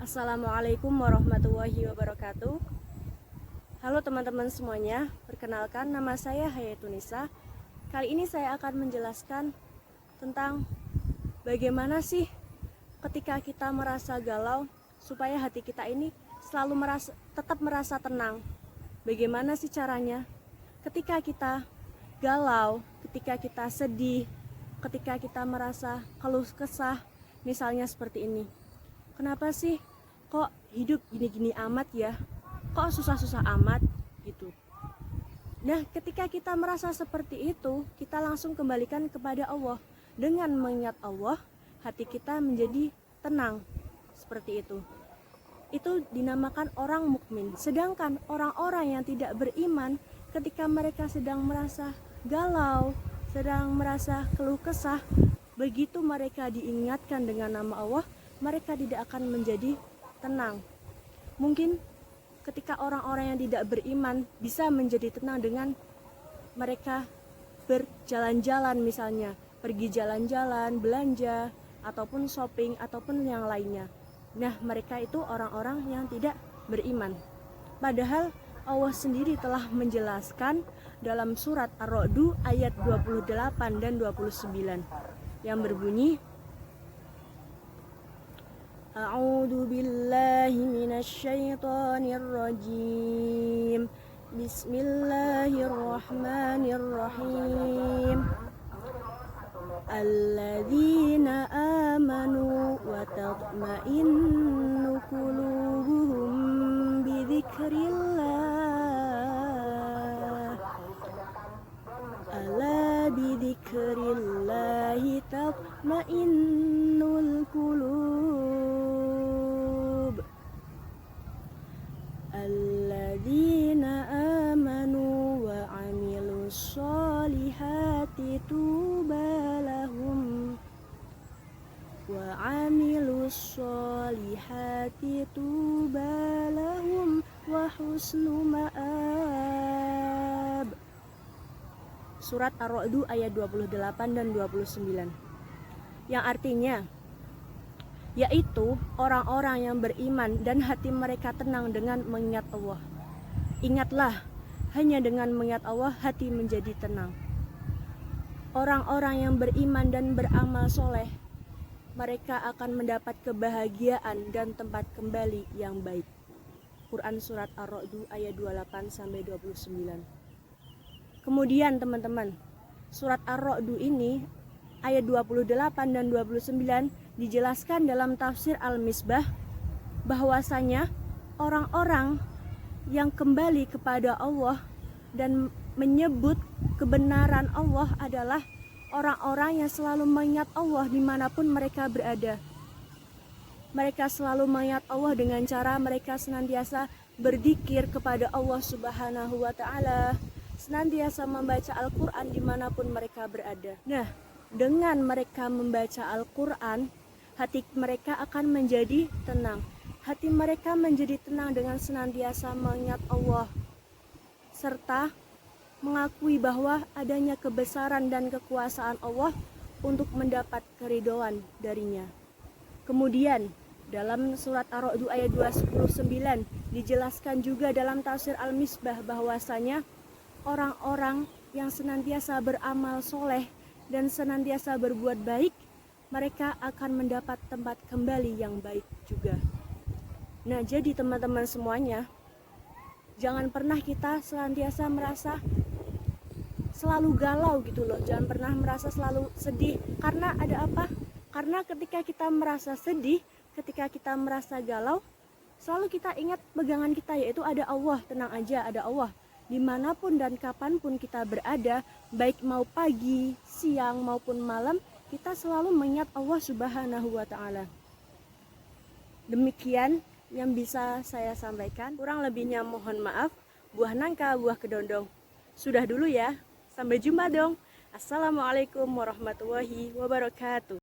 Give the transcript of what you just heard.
Assalamualaikum warahmatullahi wabarakatuh. Halo teman-teman semuanya, perkenalkan nama saya Hayatunisa. Kali ini saya akan menjelaskan tentang bagaimana sih ketika kita merasa galau supaya hati kita ini selalu tetap merasa tenang. Bagaimana sih caranya? Ketika kita galau, ketika kita sedih, ketika kita merasa keluh kesah, misalnya seperti ini. Kenapa sih kok hidup gini-gini amat ya? Kok susah-susah amat gitu. Nah, ketika kita merasa seperti itu, kita langsung kembalikan kepada Allah. Dengan mengingat Allah, hati kita menjadi tenang. Seperti itu. Itu dinamakan orang mukmin. Sedangkan orang-orang yang tidak beriman, ketika mereka sedang merasa galau, sedang merasa keluh kesah, begitu mereka diingatkan dengan nama Allah, mereka tidak akan menjadi tenang. Mungkin ketika orang-orang yang tidak beriman bisa menjadi tenang dengan mereka berjalan-jalan, misalnya pergi jalan-jalan, belanja, ataupun shopping, ataupun yang lainnya. Nah, mereka itu orang-orang yang tidak beriman. Padahal Allah sendiri telah menjelaskan dalam surat Ar-Ra'd ayat 28 dan 29 yang berbunyi, A'udzu billahi minasyaitonir rajim. Bismillahirrahmanirrahim. Alladzina amanu wa tatma'innu qulubuhum bidzikrillah. Ala bidzikrillahi tatma'innul qulub. Alladzina amanu wa 'amilus solihati tuba lahum wa 'amilus solihati tuba lahum wa husnu ma'ab. Surat Ar-Ra'd ayat 28 dan 29. Yang artinya yaitu orang-orang yang beriman dan hati mereka tenang dengan mengingat Allah. Ingatlah, hanya dengan mengingat Allah hati menjadi tenang. Orang-orang yang beriman dan beramal soleh, mereka akan mendapat kebahagiaan dan tempat kembali yang baik. Quran surat Ar-Ra'd ayat 28 sampai 29. Kemudian teman-teman, surat Ar-Ra'd ini ayat 28 dan 29 dijelaskan dalam tafsir Al-Misbah bahwasanya orang-orang yang kembali kepada Allah dan menyebut kebenaran Allah adalah orang-orang yang selalu mengingat Allah dimanapun mereka berada. Mereka selalu mengingat Allah dengan cara mereka senantiasa berzikir kepada Allah Subhanahu wa Ta'ala, senantiasa membaca Al-Quran dimanapun mereka berada. Nah, dengan mereka membaca Al-Quran, hati mereka akan menjadi tenang. Hati mereka menjadi tenang dengan senantiasa mengingat Allah, serta mengakui bahwa adanya kebesaran dan kekuasaan Allah untuk mendapat keridhaan darinya. Kemudian, dalam surat Ar-Ra'd ayat 29 dijelaskan juga dalam tafsir Al-Misbah bahwasanya orang-orang yang senantiasa beramal soleh dan senantiasa berbuat baik, mereka akan mendapat tempat kembali yang baik juga. Nah, jadi teman-teman semuanya, jangan pernah kita senantiasa merasa selalu galau gitu loh. Jangan pernah merasa selalu sedih. Karena ada apa? Karena ketika kita merasa sedih, ketika kita merasa galau, selalu kita ingat pegangan kita, yaitu ada Allah. Tenang aja, ada Allah. Dimanapun dan kapanpun kita berada, baik mau pagi, siang maupun malam, kita selalu mengingat Allah Subhanahu wa Ta'ala. Demikian yang bisa saya sampaikan. Kurang lebihnya mohon maaf. Buah nangka, buah kedondong. Sudah dulu ya. Sampai jumpa dong. Assalamualaikum warahmatullahi wabarakatuh.